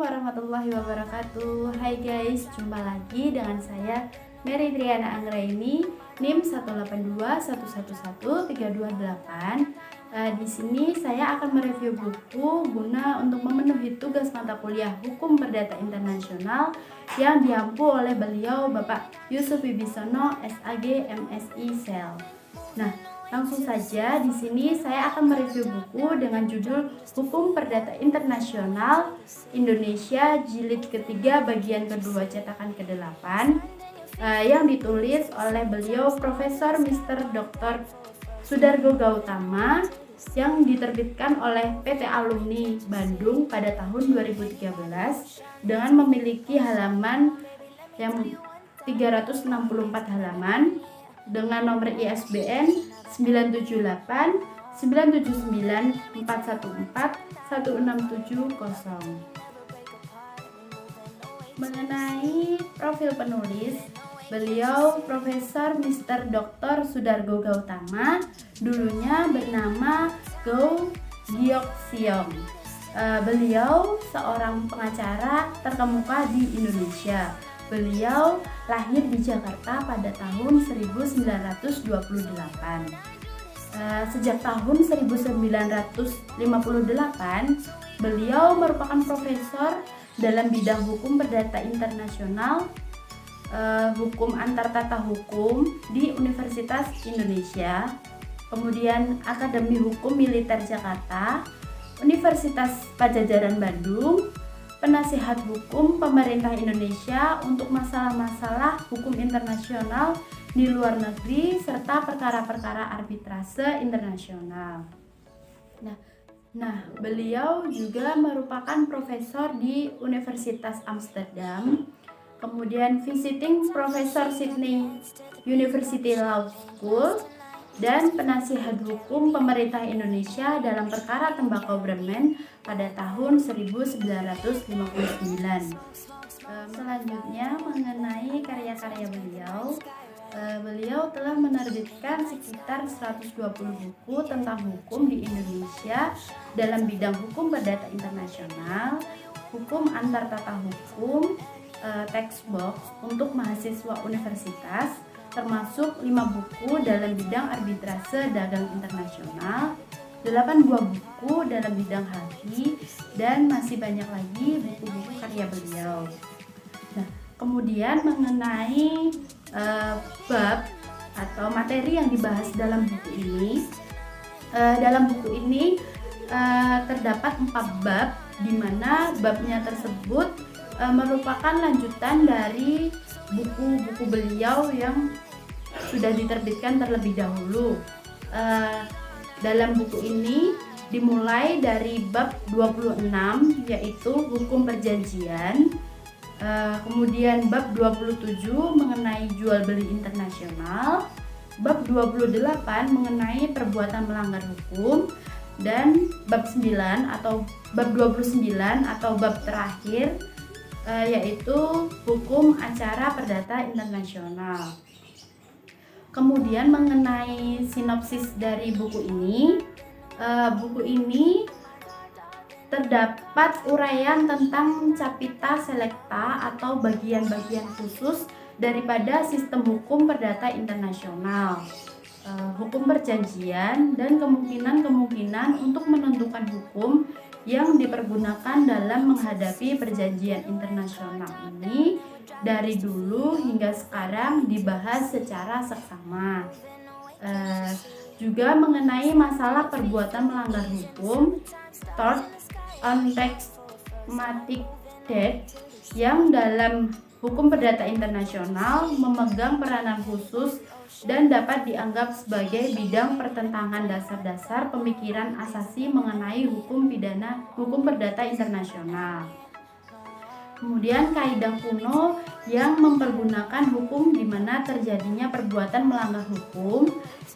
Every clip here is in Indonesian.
warahmatullahi wabarakatuh. Hai guys, jumpa lagi dengan saya Mary Triana Anggraini, NIM 182111328. Di sini saya akan mereview buku guna untuk memenuhi tugas mata kuliah Hukum Perdata Internasional yang diampu oleh beliau Bapak Yusuf Wibisono, SAG, MSI, SEL. Nah, langsung saja di sini saya akan mereview buku dengan judul Hukum Perdata Internasional Indonesia Jilid ketiga bagian kedua cetakan ke-8 yang ditulis oleh beliau Profesor Mr. Dr. Sudargo Gautama yang diterbitkan oleh PT Alumni Bandung pada tahun 2013 dengan memiliki halaman yang 364 halaman dengan nomor ISBN 978 979 414 1670. Mengenai profil penulis, beliau Profesor Mr. Dr. Sudargo Gautama, dulunya bernama Go Giok Siong. Beliau seorang pengacara terkemuka di Indonesia. Beliau lahir di Jakarta pada tahun 1928. Sejak tahun 1958, beliau merupakan profesor dalam bidang hukum perdata internasional, hukum antar tata hukum di Universitas Indonesia, kemudian Akademi Hukum Militer Jakarta, Universitas Padjadjaran Bandung, penasihat hukum pemerintah Indonesia untuk masalah-masalah hukum internasional di luar negeri serta perkara-perkara arbitrase internasional. Nah, beliau juga merupakan profesor di Universitas Amsterdam, kemudian visiting Professor Sydney University Law School, dan penasihat hukum pemerintah Indonesia dalam perkara tembakau Bremen pada tahun 1959. Selanjutnya mengenai karya-karya beliau, beliau telah menerbitkan sekitar 120 buku tentang hukum di Indonesia dalam bidang hukum perdata internasional, hukum antar tata hukum, textbox untuk mahasiswa universitas, termasuk 5 buku dalam bidang arbitrase dagang internasional, 8 buah buku dalam bidang HAKI, dan masih banyak lagi buku-buku karya beliau. Nah, kemudian mengenai bab atau materi yang dibahas dalam buku ini, terdapat 4 bab, di mana babnya tersebut merupakan lanjutan dari buku-buku beliau yang sudah diterbitkan terlebih dahulu. Dalam buku ini dimulai dari bab 26 yaitu hukum perjanjian, kemudian bab 27 mengenai jual beli internasional, bab 28 mengenai perbuatan melanggar hukum, dan bab 9 atau bab 29 atau bab terakhir yaitu hukum acara perdata internasional. Kemudian mengenai sinopsis dari buku ini terdapat uraian tentang capita selecta atau bagian-bagian khusus daripada sistem hukum perdata internasional, hukum perjanjian, dan kemungkinan-kemungkinan untuk menentukan hukum yang dipergunakan dalam menghadapi perjanjian internasional ini dari dulu hingga sekarang dibahas secara seksama. Juga mengenai masalah perbuatan melanggar hukum, tort on taxmatic debt, yang dalam hukum perdata internasional memegang peranan khusus dan dapat dianggap sebagai bidang pertentangan dasar-dasar pemikiran asasi mengenai hukum perdata internasional. Kemudian kaidah kuno yang mempergunakan hukum di mana terjadinya perbuatan melanggar hukum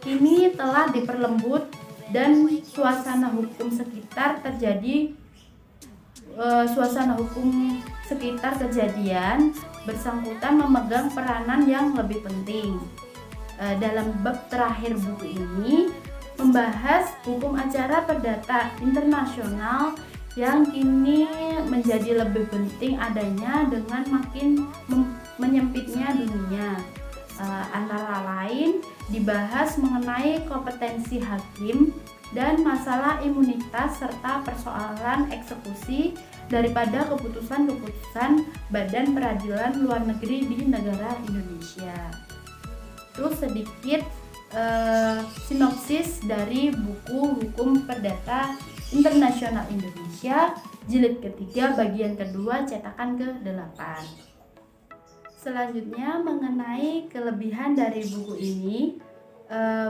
ini telah diperlembut dan suasana hukum sekitar kejadian bersangkutan memegang peranan yang lebih penting. Dalam bab terakhir buku ini membahas hukum acara perdata internasional yang kini menjadi lebih penting adanya dengan makin menyempitnya dunia. Antara lain dibahas mengenai kompetensi hakim dan masalah imunitas serta persoalan eksekusi daripada keputusan-keputusan Badan Peradilan Luar Negeri di negara Indonesia. Terus sedikit sinopsis dari buku Hukum Perdata Internasional Indonesia jilid ketiga bagian kedua cetakan ke-8. Selanjutnya mengenai kelebihan dari buku ini.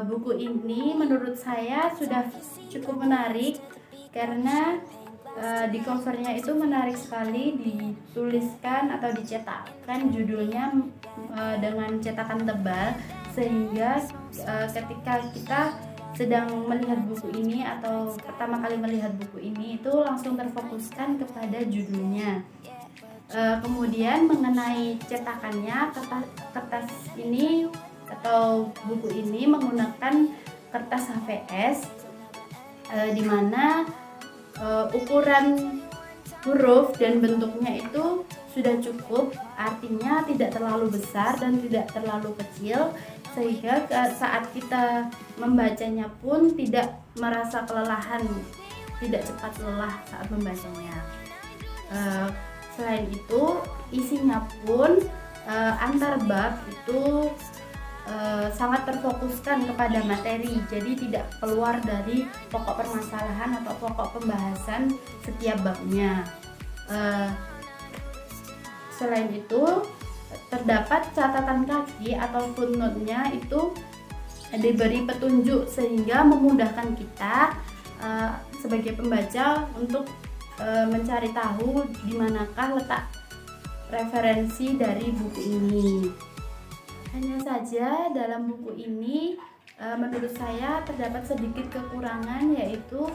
Buku ini menurut saya sudah cukup menarik karena di covernya itu menarik sekali, dituliskan atau dicetakkan judulnya dengan cetakan tebal, sehingga ketika kita sedang melihat buku ini atau pertama kali melihat buku ini itu langsung terfokuskan kepada judulnya. Kemudian mengenai cetakannya, kertas ini atau buku ini menggunakan kertas HVS, di mana ukuran huruf dan bentuknya itu sudah cukup, artinya tidak terlalu besar dan tidak terlalu kecil, sehingga saat kita membacanya pun tidak merasa kelelahan, tidak cepat lelah saat membacanya. Selain itu isinya pun antar bab itu sangat terfokuskan kepada materi, jadi tidak keluar dari pokok permasalahan atau pokok pembahasan setiap babnya. Selain itu terdapat catatan kaki atau footnote-nya itu diberi petunjuk sehingga memudahkan kita sebagai pembaca untuk mencari tahu di manakah letak referensi dari buku ini. Hanya saja dalam buku ini menurut saya terdapat sedikit kekurangan, yaitu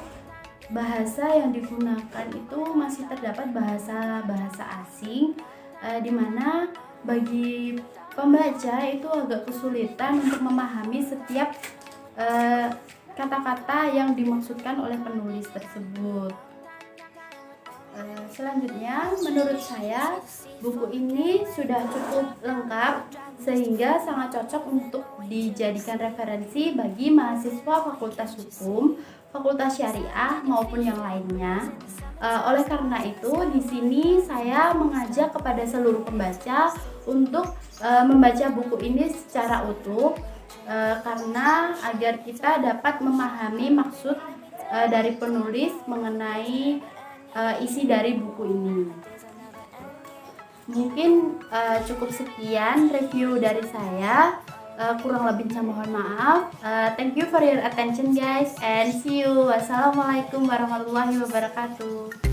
bahasa yang digunakan itu masih terdapat bahasa asing, di mana bagi pembaca itu agak kesulitan untuk memahami setiap kata-kata yang dimaksudkan oleh penulis tersebut. Selanjutnya menurut saya buku ini sudah cukup lengkap sehingga sangat cocok untuk dijadikan referensi bagi mahasiswa Fakultas Hukum, Fakultas Syariah maupun yang lainnya. Oleh karena itu di sini saya mengajak kepada seluruh pembaca untuk membaca buku ini secara utuh, karena agar kita dapat memahami maksud dari penulis mengenai isi dari buku ini. Mungkin cukup sekian review dari saya, kurang lebihnya mohon maaf. Thank you for your attention guys, and see you. Wassalamualaikum warahmatullahi wabarakatuh.